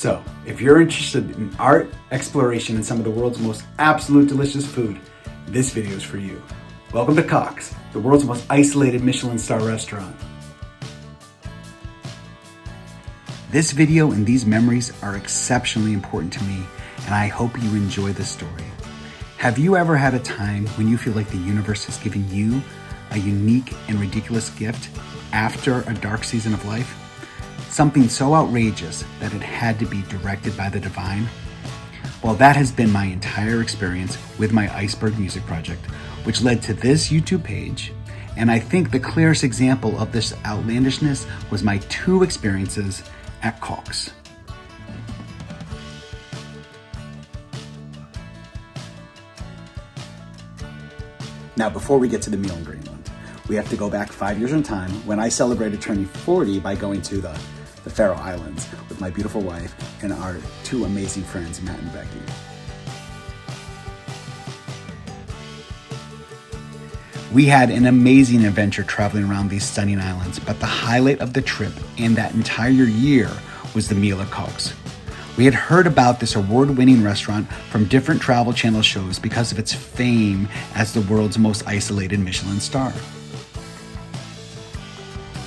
So, if you're interested in art, exploration, and some of the world's most absolute delicious food, this video is for you. Welcome to Koks, the world's most isolated Michelin Star restaurant. This video and these memories are exceptionally important to me, and I hope you enjoy this story. Have you ever had a time when you feel like the universe has given you a unique and ridiculous gift after a dark season of life? Something so outrageous that it had to be directed by the divine? Well, that has been my entire experience with my Iceberg music project, which led to this YouTube page. And I think the clearest example of this outlandishness was my two experiences at Koks. Now, before we get to the meal in Greenland, we have to go back 5 years in time when I celebrated turning 40 by going to the Faroe Islands with my beautiful wife and our two amazing friends, Matt and Becky. We had an amazing adventure traveling around these stunning islands, but the highlight of the trip and that entire year was the meal at Koks. We had heard about this award-winning restaurant from different Travel Channel shows because of its fame as the world's most isolated Michelin star.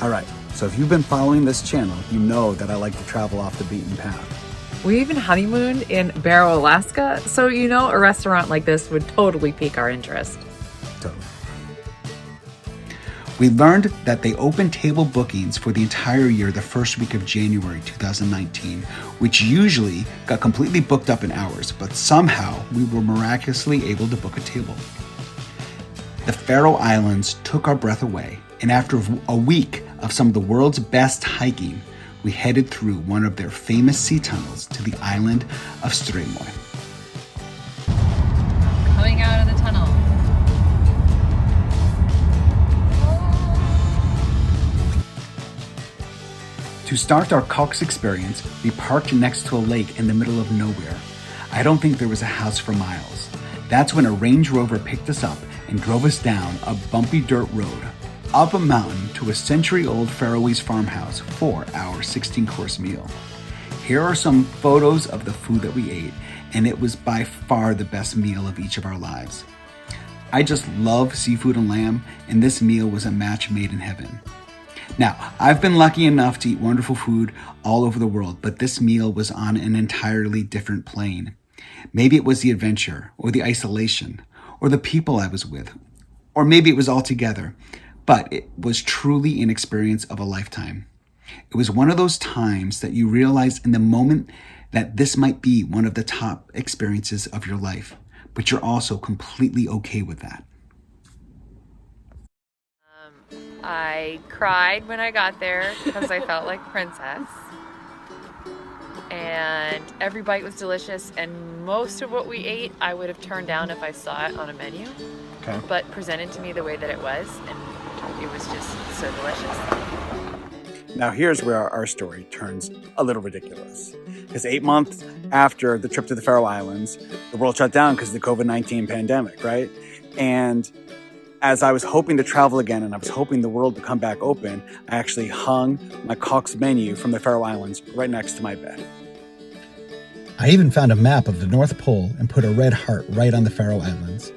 All right, so if you've been following this channel, you know that I like to travel off the beaten path. We even honeymooned in Barrow, Alaska, so you know a restaurant like this would totally pique our interest. Totally. We learned that they opened table bookings for the entire year the first week of January 2019, which usually got completely booked up in hours, but somehow we were miraculously able to book a table. The Faroe Islands took our breath away, and after a week of some of the world's best hiking, we headed through one of their famous sea tunnels to the island of Streymoy. Coming out of the tunnel. To start our Koks experience, we parked next to a lake in the middle of nowhere. I don't think there was a house for miles. That's when a Range Rover picked us up and drove us down a bumpy dirt road, up a mountain to a century-old Faroese farmhouse for our 16-course meal. Here are some photos of the food that we ate, and it was by far the best meal of each of our lives. I just love seafood and lamb, and this meal was a match made in heaven. Now, I've been lucky enough to eat wonderful food all over the world, but this meal was on an entirely different plane. Maybe it was the adventure, or the isolation, or the people I was with, or maybe it was all together, but it was truly an experience of a lifetime. It was one of those times that you realize in the moment that this might be one of the top experiences of your life, but you're also completely okay with that. I cried when I got there because I felt like a princess. And every bite was delicious, and most of what we ate I would have turned down if I saw it on a menu. Okay. But presented to me the way that it was, and it was just so delicious. Now here's where our story turns a little ridiculous. Because 8 months after the trip to the Faroe Islands, the world shut down because of the COVID-19 pandemic, right? And as I was hoping to travel again and I was hoping the world would come back open, I actually hung my Koks menu from the Faroe Islands right next to my bed. I even found a map of the North Pole and put a red heart right on the Faroe Islands.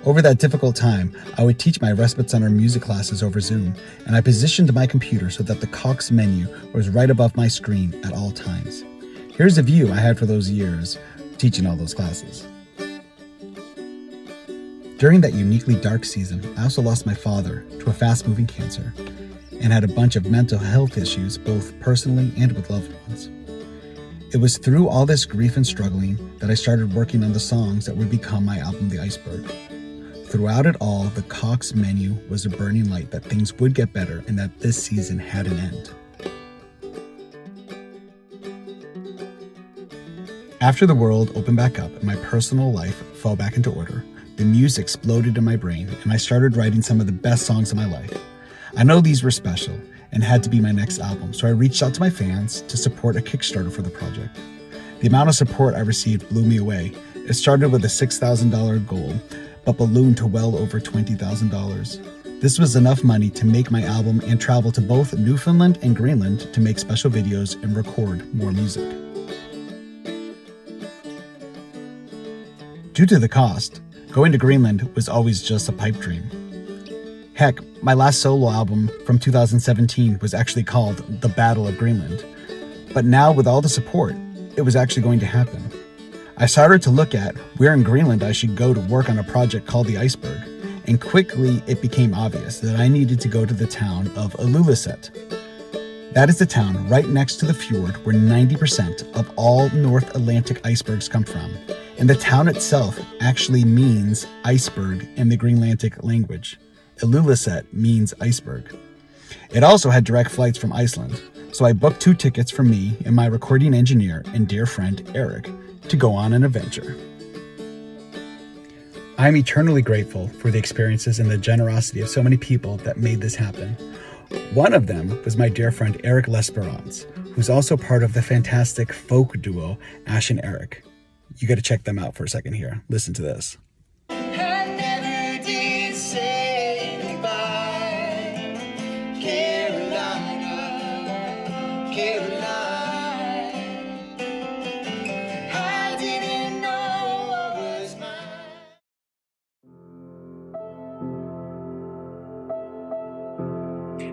Over that difficult time, I would teach my respite center music classes over Zoom, and I positioned my computer so that the Koks menu was right above my screen at all times. Here's a view I had for those years teaching all those classes. During that uniquely dark season, I also lost my father to a fast-moving cancer and had a bunch of mental health issues, both personally and with loved ones. It was through all this grief and struggling that I started working on the songs that would become my album, The Iceberg. Throughout it all, the Koks menu was a burning light that things would get better and that this season had an end. After the world opened back up and my personal life fell back into order, the music exploded in my brain, and I started writing some of the best songs of my life. I know these were special and had to be my next album, so I reached out to my fans to support a Kickstarter for the project. The amount of support I received blew me away. It started with a $6,000 goal, but ballooned to well over $20,000. This was enough money to make my album and travel to both Newfoundland and Greenland to make special videos and record more music. Due to the cost, going to Greenland was always just a pipe dream. Heck, my last solo album from 2017 was actually called The Battle of Greenland. But now with all the support, it was actually going to happen. I started to look at where in Greenland I should go to work on a project called the Iceberg, and quickly it became obvious that I needed to go to the town of Ilulissat. That is the town right next to the fjord where 90% of all North Atlantic icebergs come from, and the town itself actually means iceberg in the Greenlandic language. Ilulissat means iceberg. It also had direct flights from Iceland, so I booked 2 tickets for me and my recording engineer and dear friend Eric to go on an adventure. I am eternally grateful for the experiences and the generosity of so many people that made this happen. One of them was my dear friend Eric Lesperance, who's also part of the fantastic folk duo Ash and Eric. You got to check them out for a second here. Listen to this.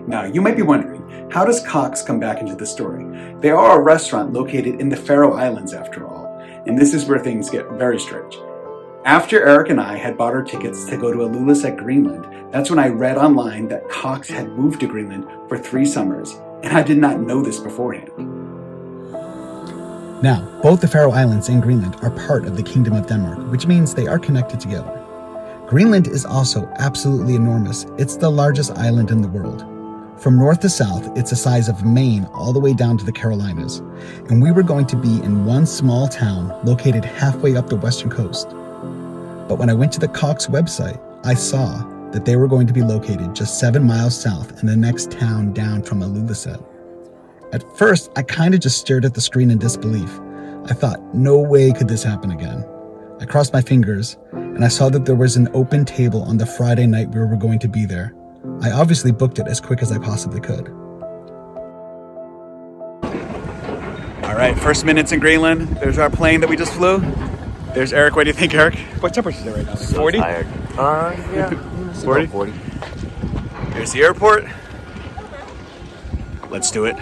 Now, you might be wondering, how does Koks come back into the story? They are a restaurant located in the Faroe Islands, after all, and this is where things get very strange. After Eric and I had bought our tickets to go to Ilulissat, Greenland, that's when I read online that Koks had moved to Greenland for 3 summers, and I did not know this beforehand. Now, both the Faroe Islands and Greenland are part of the Kingdom of Denmark, which means they are connected together. Greenland is also absolutely enormous. It's the largest island in the world. From north to south, it's the size of Maine all the way down to the Carolinas, and we were going to be in one small town located halfway up the western coast. But when I went to the Koks website, I saw that they were going to be located just 7 miles south in the next town down from Ilulissat. At first, I kind of just stared at the screen in disbelief. I thought, no way could this happen again. I crossed my fingers, and I saw that there was an open table on the Friday night we were going to be there. I obviously booked it as quick as I possibly could. All right, first minutes in Greenland. There's our plane that we just flew. There's Eric. What do you think, Eric? What temperature is it right now? Like 40? Tired. Yeah. 40? 40. Here's the airport. Let's do it.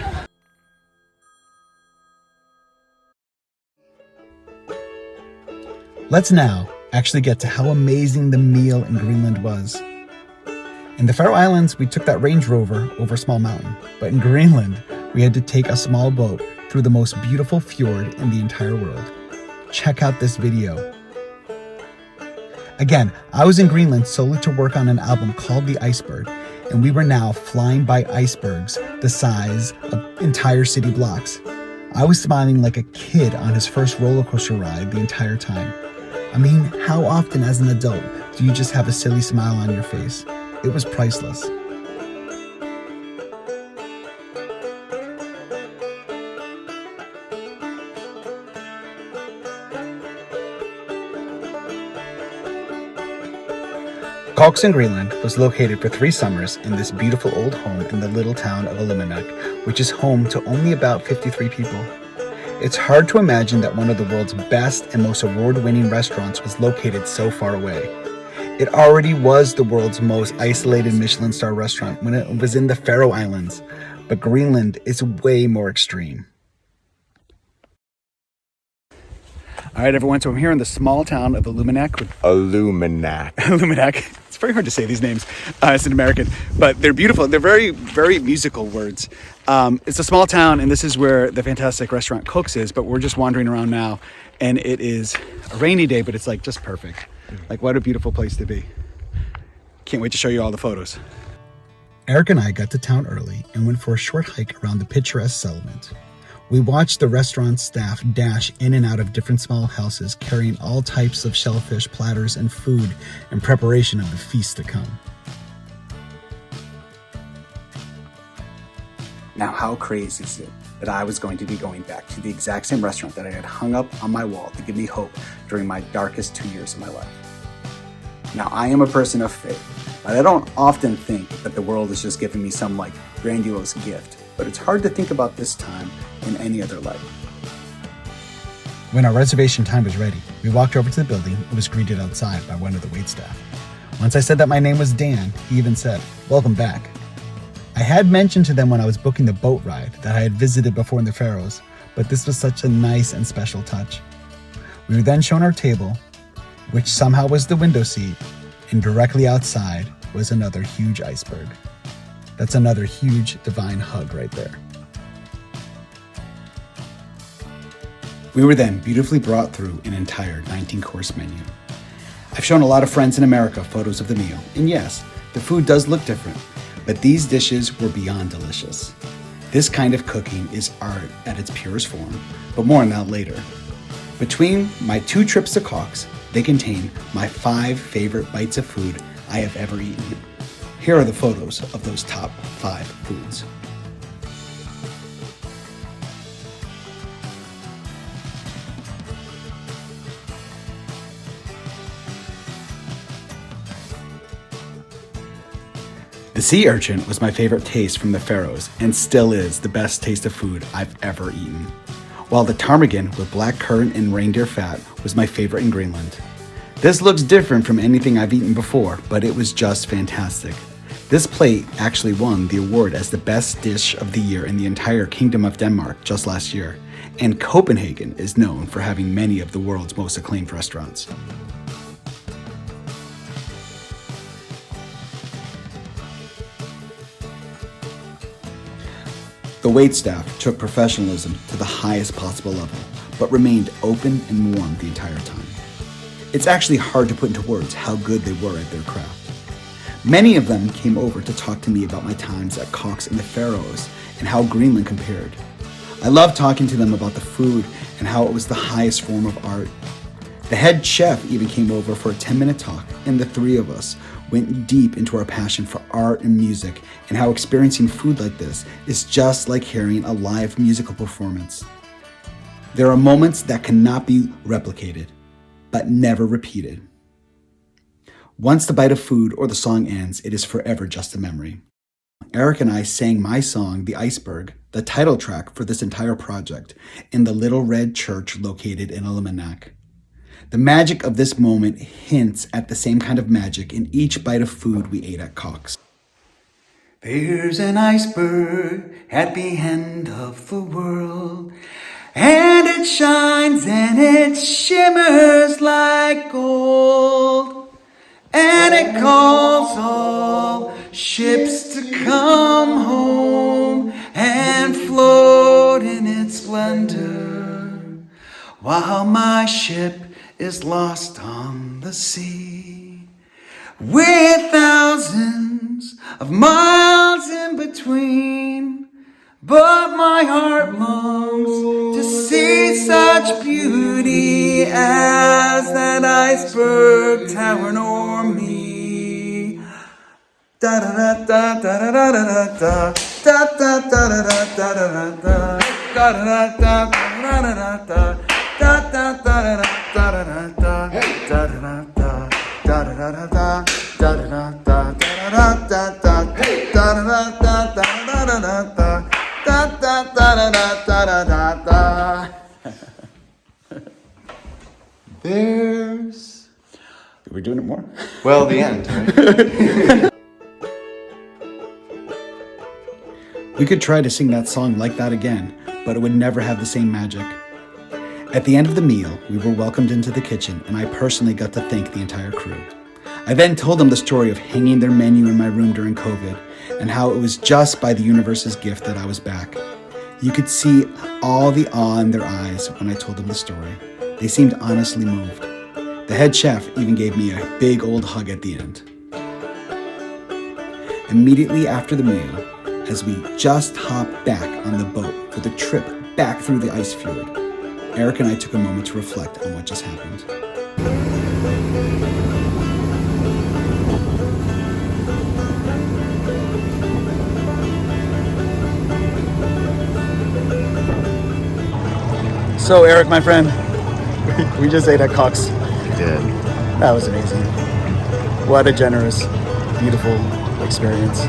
Let's now actually get to how amazing the meal in Greenland was. In the Faroe Islands, we took that Range Rover over a small mountain, but in Greenland, we had to take a small boat through the most beautiful fjord in the entire world. Check out this video. Again, I was in Greenland solely to work on an album called The Iceberg, and we were now flying by icebergs the size of entire city blocks. I was smiling like a kid on his first roller coaster ride the entire time. I mean, how often as an adult do you just have a silly smile on your face? It was priceless. Koks in Greenland was located for 3 summers in this beautiful old home in the little town of Ilulissat, which is home to only about 53 people. It's hard to imagine that one of the world's best and most award-winning restaurants was located so far away. It already was the world's most isolated Michelin Star restaurant when it was in the Faroe Islands, but Greenland is way more extreme. All right, everyone, so I'm here in the small town of Illuminac. Illuminac. It's very hard to say these names as an American, but they're beautiful. They're very, very musical words. It's a small town, and this is where the fantastic restaurant Koks is, but we're just wandering around now, and it is a rainy day, but it's like just perfect. Like, what a beautiful place to be. Can't wait to show you all the photos. Eric and I got to town early and went for a short hike around the picturesque settlement. We watched the restaurant staff dash in and out of different small houses carrying all types of shellfish platters and food in preparation of the feast to come. Now, how crazy is it that I was going to be going back to the exact same restaurant that I had hung up on my wall to give me hope during my darkest 2 years of my life? Now, I am a person of faith, but I don't often think that the world is just giving me some like grandiose gift, but it's hard to think about this time in any other light. When our reservation time was ready, We walked over to the building and was greeted outside by one of the waitstaff. Once I said that my name was Dan, he even said, "Welcome back." I had mentioned to them when I was booking the boat ride that I had visited before in the Faroes, but this was such a nice and special touch. We were then shown our table, which somehow was the window seat, and directly outside was another huge iceberg. That's another huge divine hug right there. We were then beautifully brought through an entire 19-course menu. I've shown a lot of friends in America photos of the meal, and yes, the food does look different, but these dishes were beyond delicious. This kind of cooking is art at its purest form, but more on that later. Between my 2 trips to Koks, they contain my 5 favorite bites of food I have ever eaten. Here are the photos of those top 5 foods. The sea urchin was my favorite taste from the Faroes and still is the best taste of food I've ever eaten. While the ptarmigan with black currant and reindeer fat was my favorite in Greenland. This looks different from anything I've eaten before, but it was just fantastic. This plate actually won the award as the best dish of the year in the entire Kingdom of Denmark just last year, and Copenhagen is known for having many of the world's most acclaimed restaurants. The waitstaff took professionalism to the highest possible level, but remained open and warm the entire time. It's actually hard to put into words how good they were at their craft. Many of them came over to talk to me about my times at Koks in the Faroes and how Greenland compared. I loved talking to them about the food and how it was the highest form of art. The head chef even came over for a 10-minute talk, and the 3 of us went deep into our passion for art and music and how experiencing food like this is just like hearing a live musical performance. There are moments that cannot be replicated, but never repeated. Once the bite of food or the song ends, it is forever just a memory. Eric and I sang my song, The Iceberg, the title track for this entire project, in the Little Red Church located in Alimanak. The magic of this moment hints at the same kind of magic in each bite of food we ate at Koks. There's an iceberg at the end of the world, and it shines and it shimmers like gold, and it calls all ships to come home and float in its splendor, while my ship is lost on the sea, with thousands of miles in between. But my heart longs to see such beauty as that iceberg towering o'er me. Da da da da da da da da da da da da da da da da da da da da. Da da da da da da da da da da da da. There's. Are we doing it more? Well, the end, right? We could try to sing that song like that again, but it would never have the same magic. At the end of the meal, we were welcomed into the kitchen, and I personally got to thank the entire crew. I then told them the story of hanging their menu in my room during COVID, and how it was just by the universe's gift that I was back. You could see all the awe in their eyes when I told them the story. They seemed honestly moved. The head chef even gave me a big old hug at the end. Immediately after the meal, as we just hopped back on the boat for the trip back through the ice fjord, Eric and I took a moment to reflect on what just happened. So Eric, my friend, we just ate at Koks. We did. That was amazing. What a generous, beautiful experience.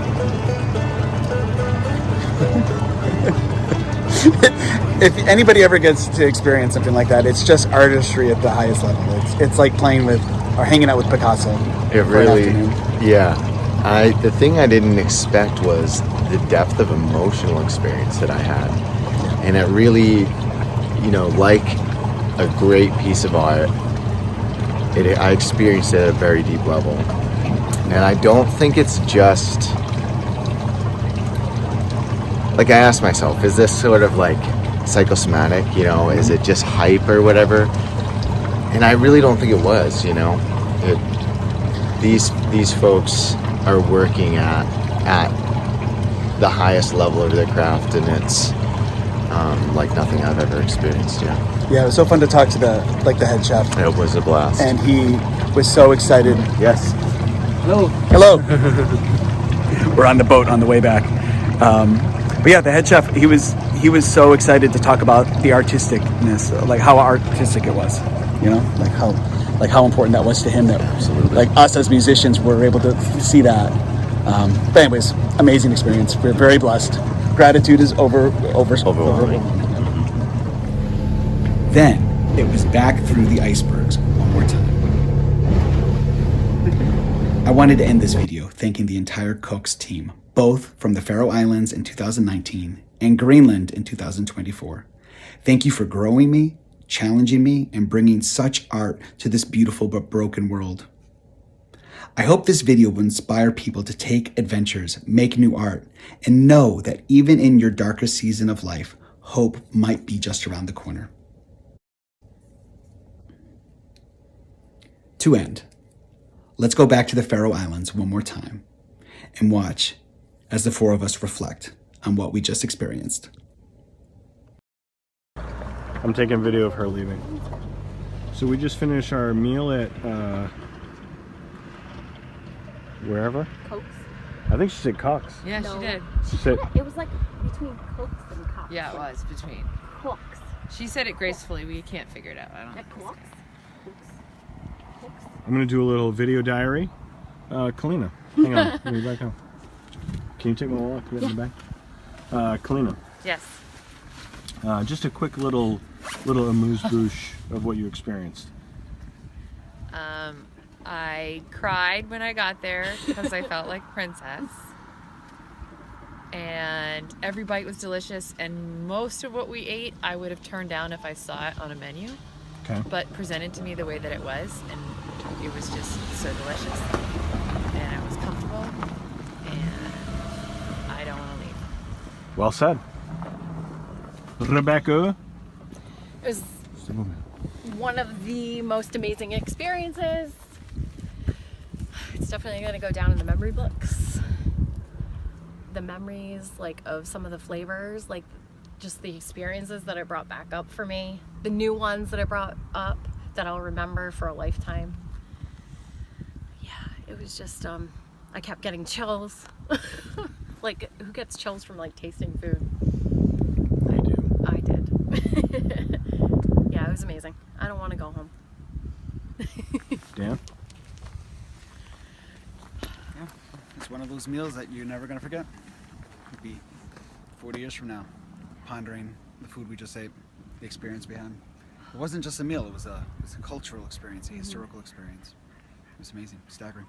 if anybody ever gets to experience something like that, it's just artistry at the highest level. It's like playing with or hanging out with Picasso. It really, yeah. The thing I didn't expect was the depth of emotional experience that I had. And it really, you know, like a great piece of art, I experienced it at a very deep level. And I don't think it's just, like I asked myself, is this sort of like psychosomatic, you know, is it just hype or whatever? And I really don't think it was, you know. These folks are working at the highest level of their craft, and it's like nothing I've ever experienced. Yeah, it was so fun to talk to the head chef. It was a blast, and he was so excited. Yes. Hello. We're on the boat on the way back. But yeah, the head chef, he was so excited to talk about the artisticness, like how artistic it was, you know, like how important that was to him. That absolutely, like us as musicians were able to see that. But anyways, amazing experience. We're very blessed. Gratitude is overwhelming. Then it was back through the icebergs one more time. I wanted to end this video thanking the entire Koks team, both from the Faroe Islands in 2019 and Greenland in 2024. Thank you for growing me, challenging me, and bringing such art to this beautiful but broken world. I hope this video will inspire people to take adventures, make new art, and know that even in your darkest season of life, hope might be just around the corner. To end, let's go back to the Faroe Islands one more time and watch as the four of us reflect on what we just experienced. I'm taking video of her leaving. So we just finished our meal at wherever? Koks? I think she said Koks. Yeah, No. she did. She said, It was like between Koks and Koks. Yeah, it was between. Koks. She said it gracefully. We can't figure it out. I don't know. Koks? I'm gonna do a little video diary. Kalina, hang on, let me back up. Can you take my walk in the back? Kalina, Yes. just a quick little amuse-bouche of what you experienced. I cried when I got there because I felt like a princess. And every bite was delicious, and most of what we ate I would have turned down if I saw it on a menu. Okay. But presented to me the way that it was, and it was just so delicious. And it was comfortable, and I don't want to leave. Well said. Rebecca. It was one of the most amazing experiences. It's definitely going to go down in the memory books. The memories, like, of some of the flavors, like just the experiences that it brought back up for me. The new ones that it brought up that I'll remember for a lifetime. Yeah, it was just, I kept getting chills. Like, who gets chills from, like, tasting food? I did. Yeah, it was amazing. I don't want to go home. Dan? Yeah, it's one of those meals that you're never going to forget. Could be 40 years from now, pondering the food we just ate, the experience we had. It wasn't just a meal, it was a cultural experience, a historical experience. It was amazing, staggering.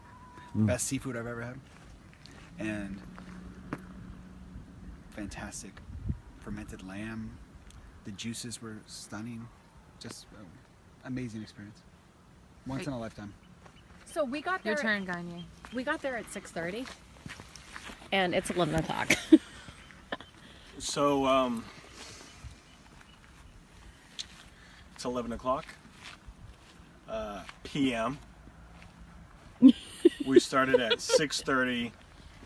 Best seafood I've ever had. And fantastic fermented lamb. The juices were stunning. Just amazing experience. Once in a lifetime. So we got there. Your turn, Gagne. We got there at 6:30, and it's 11 o'clock. So, it's 11 o'clock p.m. We started at 6:30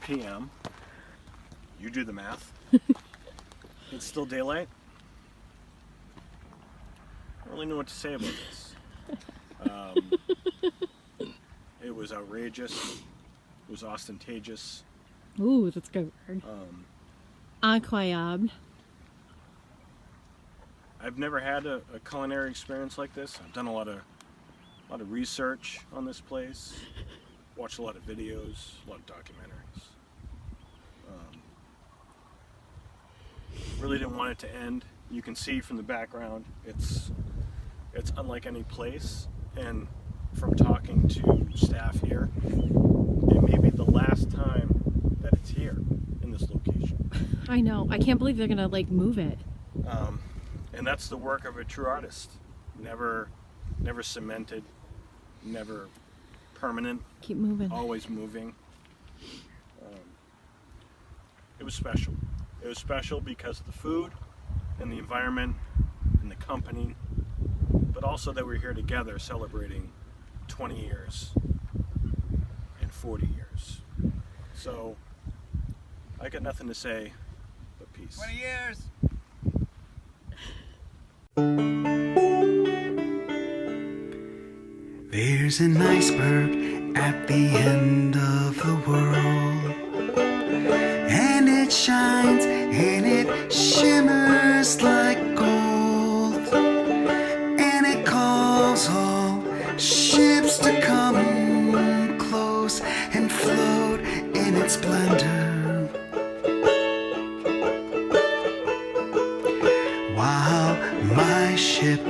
p.m. You do the math. It's still daylight. I don't really know what to say about this. It was outrageous. It was ostentatious. Ooh, that's a good word. Incroyable. I've never had a culinary experience like this. I've done a lot of research on this place. Watched a lot of videos, a lot of documentaries. Really didn't want it to end. You can see from the background, it's unlike any place. And from talking to staff here, it may be the last time that it's here in this location. I know. I can't believe they're gonna like move it. And that's the work of a true artist. Never cemented, never permanent, Keep moving. always moving. It was special. It was special because of the food and the environment and the company, but also that we're here together celebrating 20 years and 40 years. So I got nothing to say but peace. 20 years. There's an iceberg at the end of the world, and it shines and it shimmers like gold, and it calls all ships to come close and float in its splendor, while my ship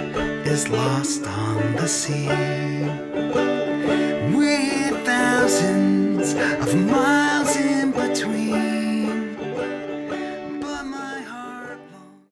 is lost on the sea, with thousands of miles in